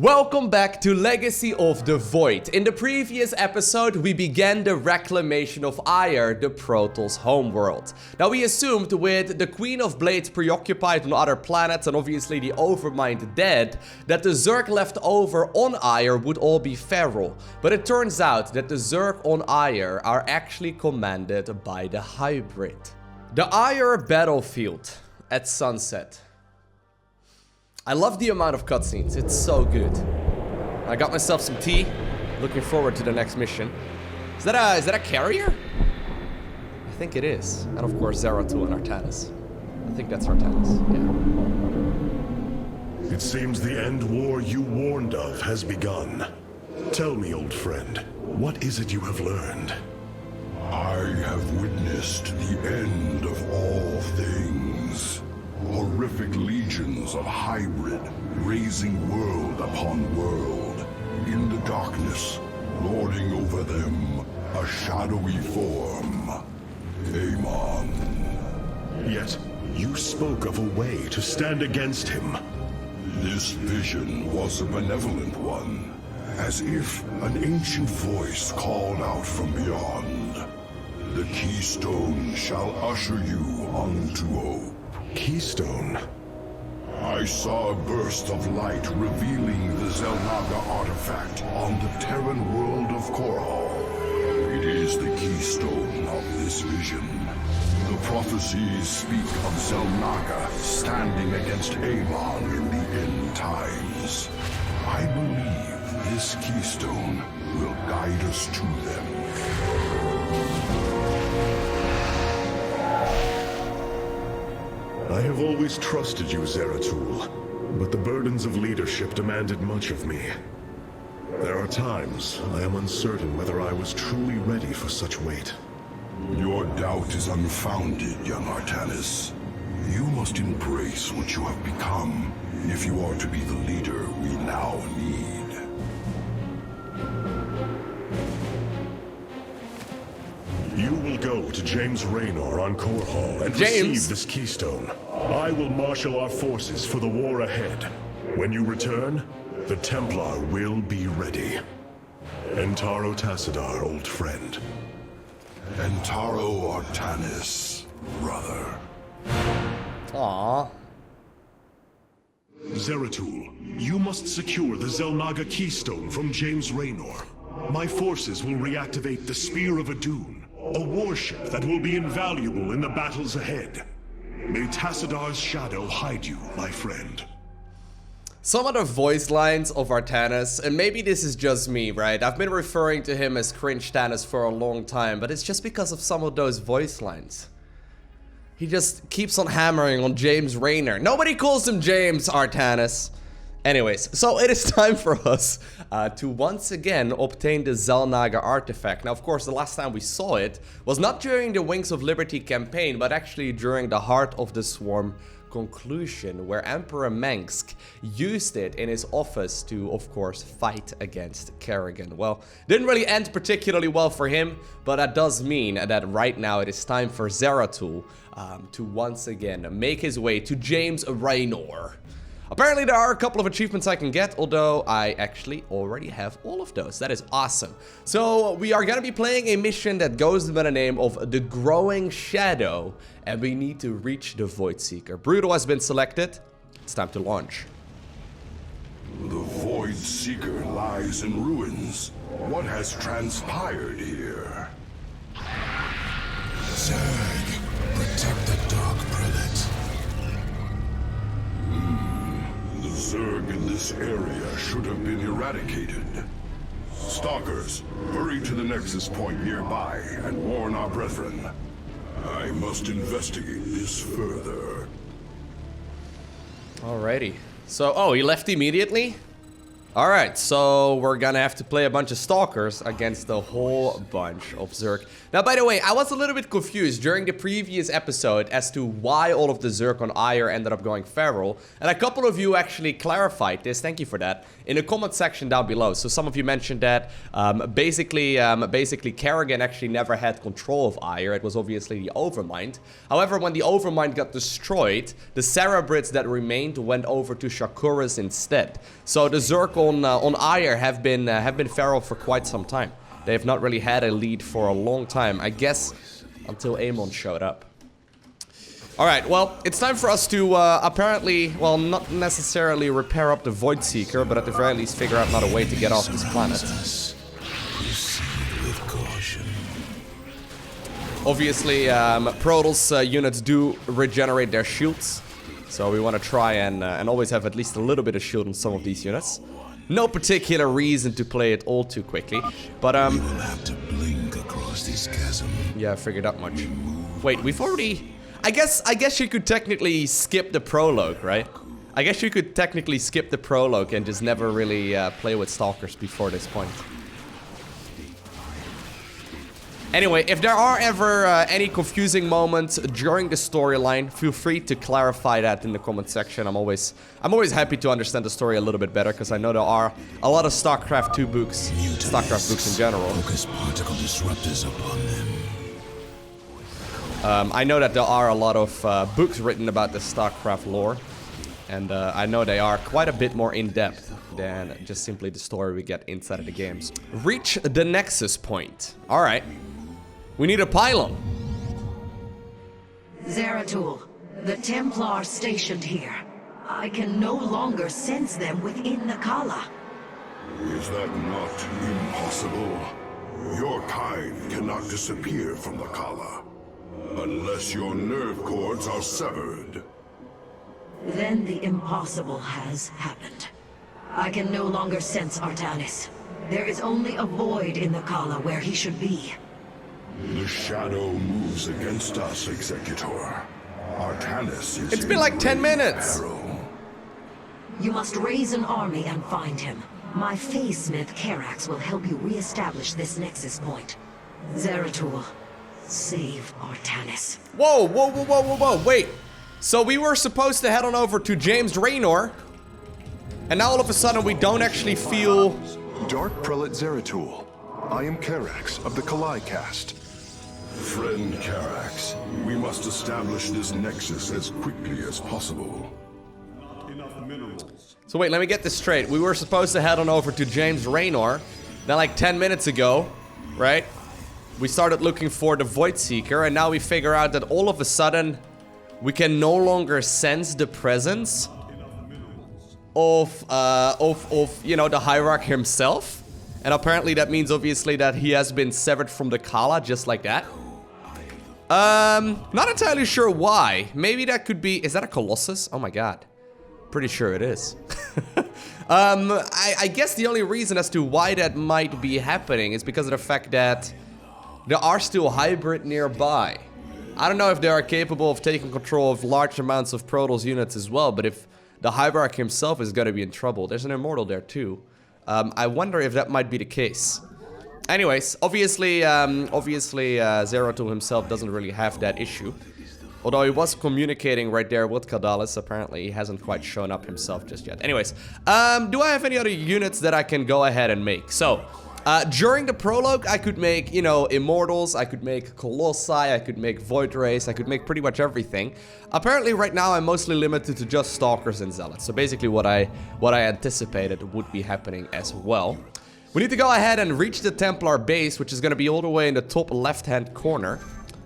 Welcome back to Legacy of the Void. In the previous episode, we began the reclamation of Aiur, the Protoss homeworld. Now, we assumed with the Queen of Blades preoccupied on other planets and obviously the Overmind dead, that the Zerg left over on Aiur would all be feral. But it turns out that the Zerg on Aiur are actually commanded by the hybrid. The Aiur battlefield at sunset. I love the amount of cutscenes, it's so good. I got myself some tea, looking forward to the next mission. Is that a carrier? I think it is. And of course Zeratul and Artanis. I think that's Artanis, yeah. It seems the end war you warned of has begun. Tell me, old friend, what is it you have learned? I have witnessed the end of all things. Horrific legions of hybrid, raising world upon world. In the darkness, lording over them, a shadowy form. Amon. Yet, you spoke of a way to stand against him. This vision was a benevolent one, as if an ancient voice called out from beyond. The keystone shall usher you unto hope. Keystone? I saw a burst of light revealing the Xel'Naga artifact on the Terran world of Korhal. It is the keystone of this vision. The prophecies speak of Xel'Naga standing against Amon in the end times. I believe this keystone will guide us to them. I have always trusted you, Zeratul, but the burdens of leadership demanded much of me. There are times I am uncertain whether I was truly ready for such weight. Your doubt is unfounded, young Artanis. You must embrace what you have become if you are to be the leader we now need. You will go to James Raynor on Korhal and receive this keystone. I will marshal our forces for the war ahead. When you return, the Templar will be ready. Entaro Tassadar, old friend. Entaro Artanis, brother. Aww. Zeratul, you must secure the Xel'Naga keystone from James Raynor. My forces will reactivate the Spear of Adun, a warship that will be invaluable in the battles ahead. May Tassadar's shadow hide you, my friend. Some of the voice lines of Artanis, and maybe this is just me, right? I've been referring to him as Cringe Tanis for a long time, but it's just because of some of those voice lines. He just keeps on hammering on James Raynor. Nobody calls him James, Artanis. Anyways, so it is time for us to once again obtain the Xel'Naga artifact. Now, of course, the last time we saw it was not during the Wings of Liberty campaign, but actually during the Heart of the Swarm conclusion, where Emperor Mengsk used it in his office to, of course, fight against Kerrigan. Well, didn't really end particularly well for him, but that does mean that right now it is time for Zeratul to once again make his way to James Raynor. Apparently there are a couple of achievements I can get, although I actually already have all of those. That is awesome. So we are going to be playing a mission that goes by the name of the Growing Shadow, and we need to reach the Void Seeker. Brutal has been selected. It's time to launch. The Void Seeker lies in ruins. What has transpired here? Zerg, protect the Dark Prelate. The Zerg in this area should have been eradicated. Stalkers, hurry to the Nexus point nearby and warn our brethren. I must investigate this further. Alrighty. So, oh, he left immediately? Alright, so we're gonna have to play a bunch of Stalkers against a whole bunch of Zerg. Now, by the way, I was a little bit confused during the previous episode as to why all of the Zerg on Aiur ended up going feral. And a couple of you actually clarified this, thank you for that, in the comment section down below. So some of you mentioned that basically Kerrigan actually never had control of Aiur. It was obviously the Overmind. However, when the Overmind got destroyed, the Cerebrids that remained went over to Shakuras instead. So the Zerg on Aiur have been feral for quite some time. They have not really had a lead for a long time, I guess, until Amon showed up. Alright, well, it's time for us to apparently, well, not necessarily repair up the Void Seeker, but at the very least figure out another way to get off this planet. Obviously, Protoss units do regenerate their shields, so we want to try and always have at least a little bit of shield on some of these units. No particular reason to play it all too quickly, but We will have to blink across this chasm. yeah, I figured that much. Wait, we've already... I guess you could technically skip the prologue, right? I guess you could technically skip the prologue and just never really play with Stalkers before this point. Anyway, if there are ever any confusing moments during the storyline, feel free to clarify that in the comment section. I'm always happy to understand the story a little bit better, because I know there are a lot of StarCraft 2 books, StarCraft books in general. Focus particle disruptors upon them. I know that there are a lot of books written about the StarCraft lore, and I know they are quite a bit more in-depth than just simply the story we get inside of the games. Reach the Nexus point. Alright. We need a pylon. Zeratul, the Templar stationed here. I can no longer sense them within the Kala. Is that not impossible? Your kind cannot disappear from the Kala, unless your nerve cords are severed. Then the impossible has happened. I can no longer sense Artanis. There is only a void in the Kala where he should be. The shadow moves against us, Executor. Artanis is... It's been like 10 minutes. peril. You must raise an army and find him. My Phase Smith Karax will help you re-establish this nexus point. Zeratul, save Artanis. Whoa, whoa, whoa, whoa, whoa, whoa, wait. So we were supposed to head on over to James Raynor, and now all of a sudden we don't actually feel... Dark Prelate Zeratul. I am Karax of the Kalai caste. Friend Karax, we must establish this nexus as quickly as possible. So wait, let me get this straight. We were supposed to head on over to James Raynor. Then like 10 minutes ago, right? We started looking for the Void Seeker, and now we figure out that all of a sudden we can no longer sense the presence of you know, the Hierarch himself. And apparently that means obviously that he has been severed from the Kala just like that. Not entirely sure why. Maybe that could be... Is that a Colossus? Oh my god. Pretty sure it is. I guess the only reason as to why that might be happening is because of the fact that there are still hybrid nearby. I don't know if they are capable of taking control of large amounts of Protoss units as well, but if the Hierarch himself is going to be in trouble, there's an Immortal there too. I wonder if that might be the case. Anyways, obviously Zeratul himself doesn't really have that issue. Although he was communicating right there with Kadalis, apparently he hasn't quite shown up himself just yet. Anyways, do I have any other units that I can go ahead and make? So, during the prologue, I could make, you know, Immortals, I could make Colossi, I could make Void Rays, I could make pretty much everything. Apparently right now I'm mostly limited to just Stalkers and Zealots. So basically what I anticipated would be happening as well. We need to go ahead and reach the Templar base, which is going to be all the way in the top left-hand corner.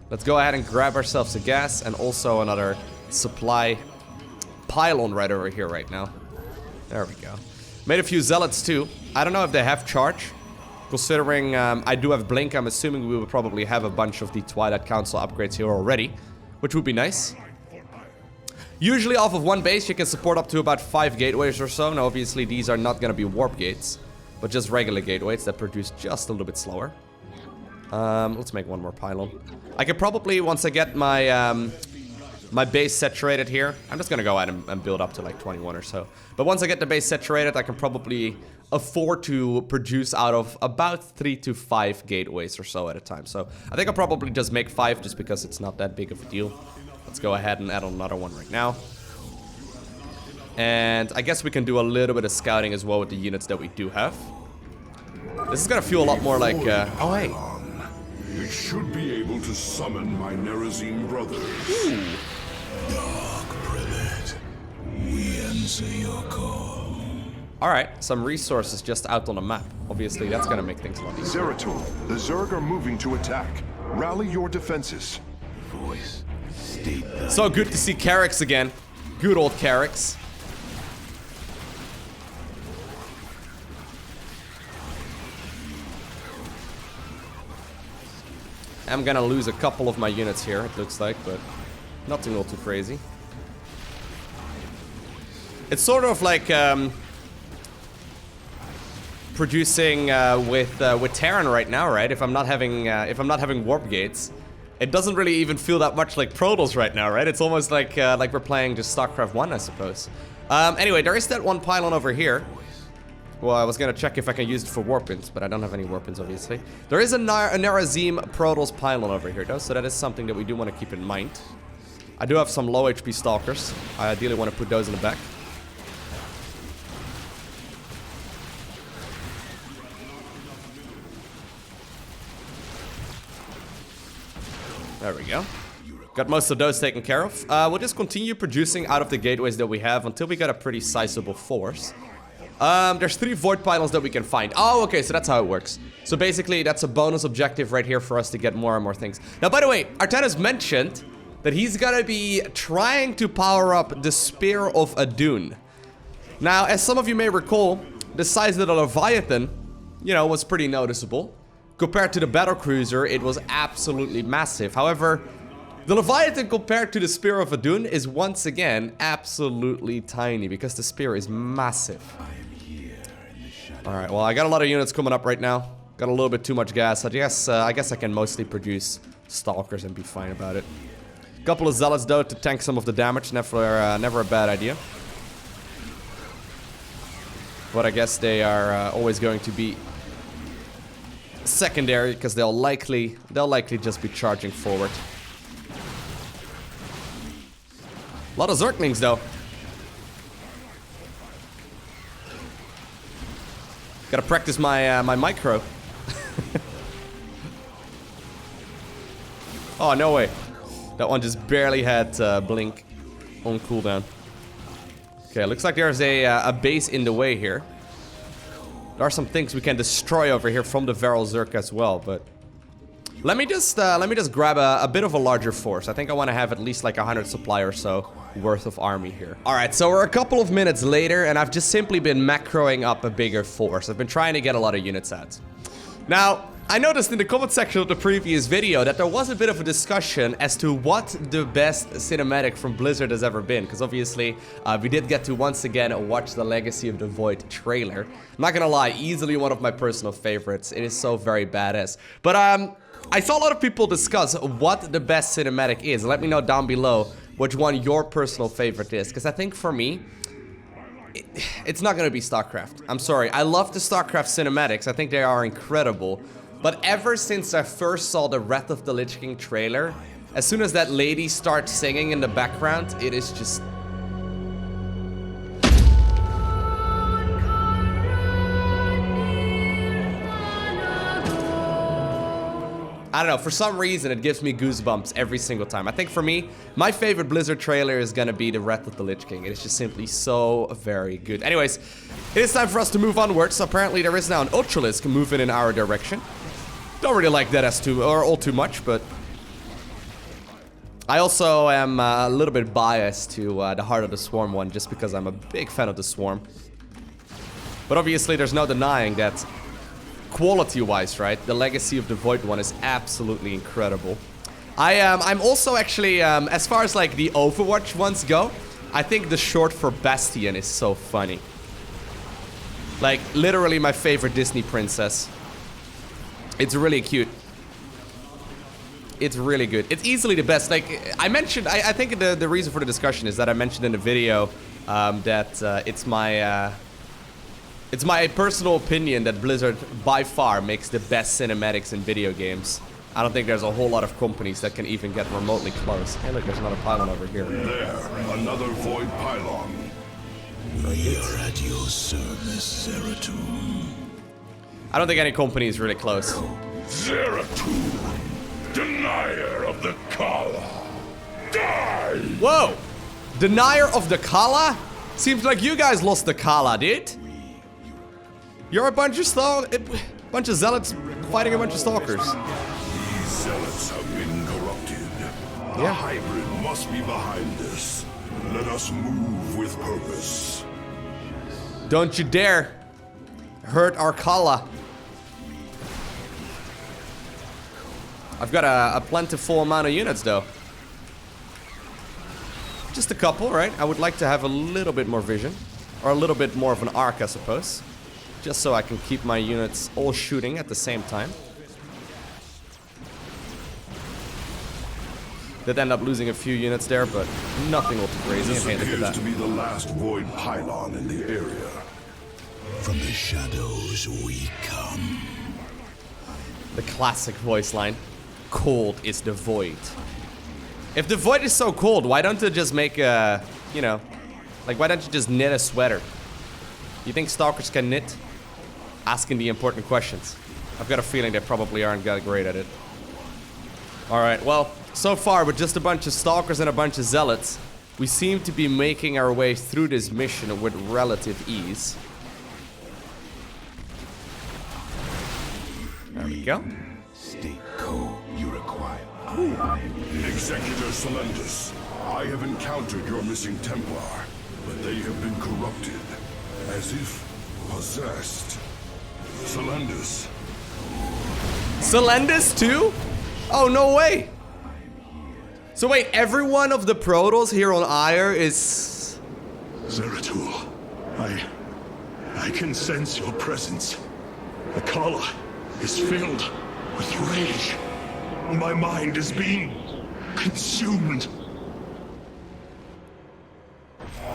Let's go ahead and grab ourselves a gas and also another supply pylon right over here right now. There we go. Made a few Zealots too. I don't know if they have charge. Considering I do have Blink, I'm assuming we will probably have a bunch of the Twilight Council upgrades here already, which would be nice. Usually off of one base you can support up to about 5 gateways or so. Now obviously these are not going to be warp gates, but just regular gateways that produce just a little bit slower. Let's make one more pylon. I could probably, once I get my my base saturated here, I'm just gonna go ahead and build up to like 21 or so. But once I get the base saturated, I can probably afford to produce out of about 3 to 5 gateways or so at a time. So I think I'll probably just make 5 just because it's not that big of a deal. Let's go ahead and add another one right now. And I guess we can do a little bit of scouting as well with the units that we do have. This is gonna feel a lot more like, oh hey. It should be able to summon my Nerazine brothers. Ooh. Dark Prelate, we answer your call. Alright, some resources just out on the map. Obviously, that's gonna make things a lot easier. Zeratul, the Zerg are moving to attack. Rally your defenses. Voice. State the So good to see Carrix again. Good old Carrix. I'm gonna lose a couple of my units here, it looks like, but nothing all too crazy. It's sort of like producing with Terran right now, right? If I'm not having warp gates, it doesn't really even feel that much like Protoss right now, right? It's almost like we're playing just StarCraft 1, I suppose. Anyway, there is that one pylon over here. Well, I was gonna check if I can use it for warpins, but I don't have any warpins, obviously. There is a Narazim Protoss pylon over here, though, so that is something that we do want to keep in mind. I do have some low HP stalkers. I ideally want to put those in the back. There we go. Got most of those taken care of. We'll just continue producing out of the gateways that we have until we got a pretty sizable force. There's 3 void pylons that we can find. Oh, okay, so that's how it works. So basically, that's a bonus objective right here for us to get more and more things. Now, by the way, Artanis mentioned that he's gonna be trying to power up the Spear of Adun. Now, as some of you may recall, the size of the Leviathan, you know, was pretty noticeable. Compared to the Battlecruiser, it was absolutely massive. However, the Leviathan compared to the Spear of Adun is once again absolutely tiny because the spear is massive. Alright, well, I got a lot of units coming up right now. Got a little bit too much gas. I guess I can mostly produce Stalkers and be fine about it. Couple of Zealots, though, to tank some of the damage. Never a bad idea. But I guess they are always going to be secondary because they'll likely just be charging forward. A lot of Zerglings, though. Gotta practice my my micro. Oh, no way. That one just barely had blink on cooldown. Okay, looks like there's a base in the way here. There are some things we can destroy over here from the Veral Zerg as well, but let me just grab a bit of a larger force. I think I want to have at least like 100 supply or so worth of army here. All right, so we're a couple of minutes later, and I've just simply been macroing up a bigger force. I've been trying to get a lot of units out. Now, I noticed in the comment section of the previous video that there was a bit of a discussion as to what the best cinematic from Blizzard has ever been, because obviously we did get to once again watch the Legacy of the Void trailer. I'm not gonna lie, easily one of my personal favorites. It is so very badass. But I saw a lot of people discuss what the best cinematic is. Let me know down below which one your personal favorite is, because I think for me, it's not gonna be StarCraft. I'm sorry, I love the StarCraft cinematics. I think they are incredible. But ever since I first saw the Wrath of the Lich King trailer, as soon as that lady starts singing in the background, it is just... I don't know, for some reason it gives me goosebumps every single time. I think for me, my favorite Blizzard trailer is gonna be the Wrath of the Lich King. It is just simply so very good. Anyways, it is time for us to move onwards. Apparently there is now an Ultralisk moving in our direction. Don't really like that as all too much, but I also am a little bit biased to the Heart of the Swarm one, just because I'm a big fan of the Swarm. But obviously there's no denying that quality-wise, right, the Legacy of the Void one is absolutely incredible. I'm also actually, as far as like the Overwatch ones go, I think the short for Bastion is so funny. Like, literally my favorite Disney princess. It's really cute. It's really good. It's easily the best. Like, I mentioned, I think the reason for the discussion is that I mentioned in the video that it's my personal opinion that Blizzard, by far, makes the best cinematics in video games. I don't think there's a whole lot of companies that can even get remotely close. Hey, look, there's another pylon over here. There, another void pylon. We are at your service, Zeratul. I don't think any company is really close. Zeratul, denier of the Kala. Die! Whoa! Denier of the Kala? Seems like you guys lost the Kala, dude. You're a bunch of zealots fighting a bunch of stalkers. These zealots have been corrupted. The hybrid must be behind this. Let us move with purpose. Don't you dare hurt our Kala. I've got a plentiful amount of units though. Just a couple, right? I would like to have a little bit more vision. Or a little bit more of an arc, I suppose. Just so I can keep my units all shooting at the same time. Did end up losing a few units there, but nothing will too crazy. This Hey, look at appears that. to be the last void pylon in the area. From the shadows we come. The classic voice line. Cold is the void. If the void is so cold, why don't you just make a, you know, like why don't you just knit a sweater? You think stalkers can knit? Asking the important questions. I've got a feeling they probably aren't that great at it. Alright, well, so far with just a bunch of stalkers and a bunch of zealots, we seem to be making our way through this mission with relative ease. There we go. State code you require. Executor Celendus, I have encountered your missing Templar, but they have been corrupted, as if possessed. Celendus. Celendus too? Oh, no way! So wait, every one of the Protoss here on Aiur is... Zeratul, I can sense your presence. The Kala is filled with rage. My mind is being consumed.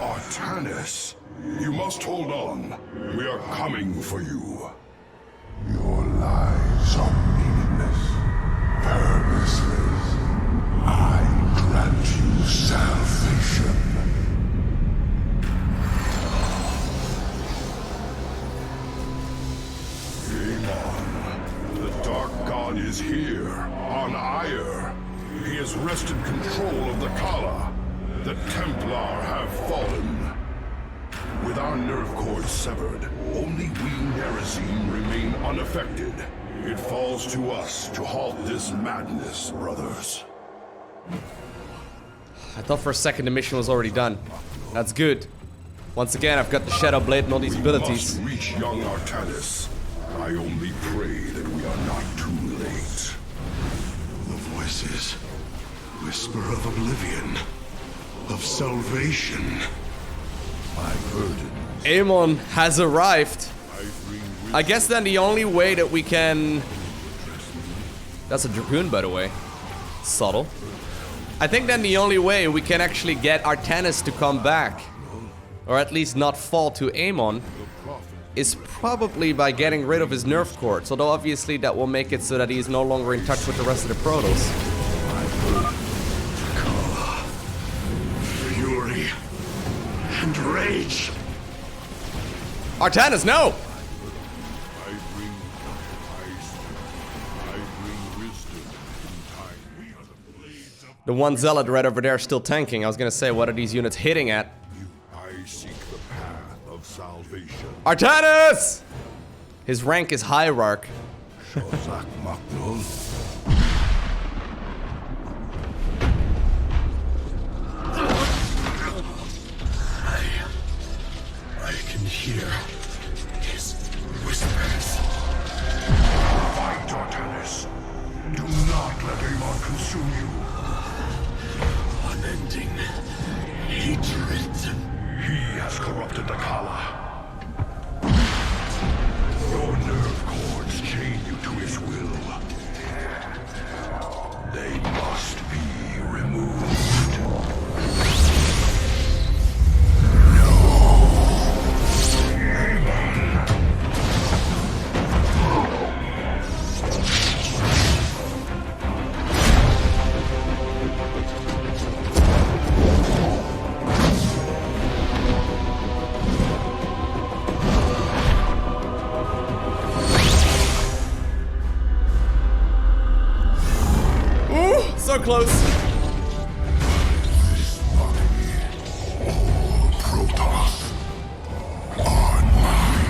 Artanis, you must hold on. We are coming for you. Your lives are meaningless, purposeless. I grant you salvation. Amon, the Dark God is here, on Aiur. He has wrested control of the Kala. The Templar have fallen. With our nerve cords severed, only we Nerazine remain unaffected. It falls to us to halt this madness, brothers. I thought for a second the mission was already done. That's good. Once again, I've got the Shadow Blade and all these abilities. We must reach young Artanis. I only pray that we are not too late. The voices whisper of oblivion, of salvation. My burden. Amon has arrived. I guess then the only way that we can... That's a Dragoon, by the way. Subtle. I think then the only way we can actually get Artanis to come back, or at least not fall to Amon, is probably by getting rid of his nerve cords. Although obviously that will make it so that he is no longer in touch with the rest of the Protoss. Fury and rage. Artanis, no! I bring ice. I bring wisdom in time. We are the blades of The one Zealot right over there still tanking. I was gonna say, what are these units hitting at? I seek the path of salvation. Artanis! His rank is Hierarch. Shozak Maknul. I can hear his whispers. Fight, Artanis. Do not let Amon consume you. Unending hatred. He has corrupted the Kala. Your nerve cords chain you to his will. They must be removed. So close. Protoss are mine.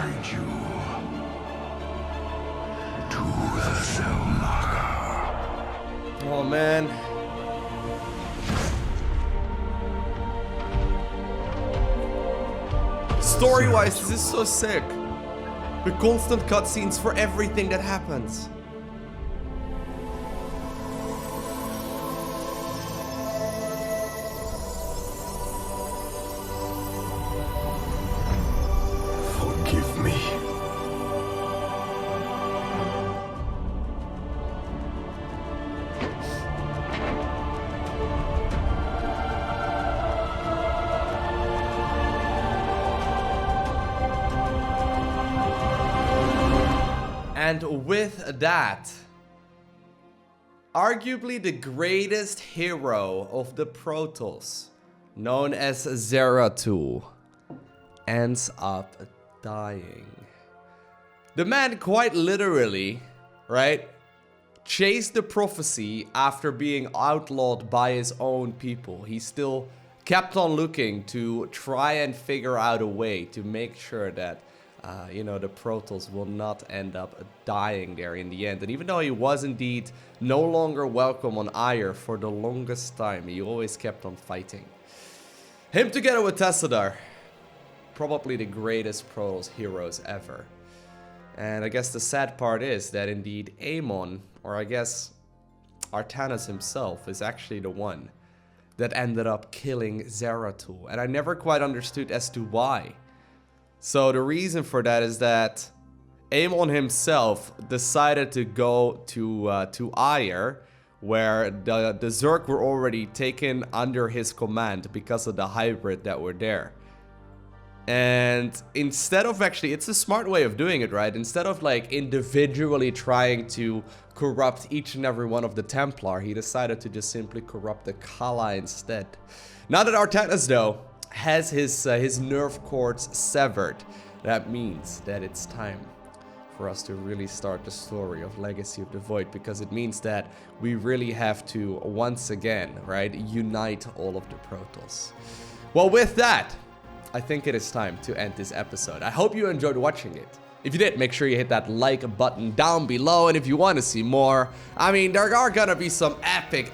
guide you to the Xel'Naga. Oh man. Story-wise, this is so sick. The constant cutscenes for everything that happens. Forgive me. And with that, arguably the greatest hero of the Protoss, known as Zeratul, ends up dying. The man quite literally, right, chased the prophecy after being outlawed by his own people. He still kept on looking to try and figure out a way to make sure that you know, the Protoss will not end up dying there in the end. And even though he was indeed no longer welcome on Aiur for the longest time, he always kept on fighting. Him together with Tessadar, probably the greatest Protoss heroes ever. And I guess the sad part is that indeed Amon, or I guess Artanis himself, is actually the one that ended up killing Zeratul. And I never quite understood as to why. So the reason for that is that Amon himself decided to go to Aiur, where the Zerg were already taken under his command because of the hybrid that were there. And instead of actually, it's a smart way of doing it, right? Instead of like individually trying to corrupt each and every one of the Templar, he decided to just simply corrupt the Khala instead. Now that Artanis, though, has his nerve cords severed, that means that it's time for us to really start the story of Legacy of the Void, because it means that we really have to once again, right, unite all of the Protoss. Well, with that, I think it is time to end this episode. I hope you enjoyed watching it. If you did, make sure you hit that like button down below, and if you want to see more, I mean, there are gonna be some epic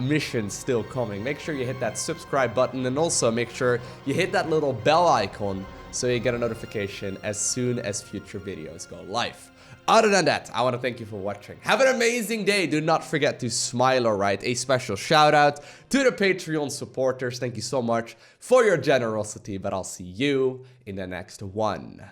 missions still coming. Make sure you hit that subscribe button, and also make sure you hit that little bell icon so you get a notification as soon as future videos go live. Other than that, I want to thank you for watching. Have an amazing day. Do not forget to smile, alright? A special shout out to the Patreon supporters. Thank you so much for your generosity, but I'll see you in the next one.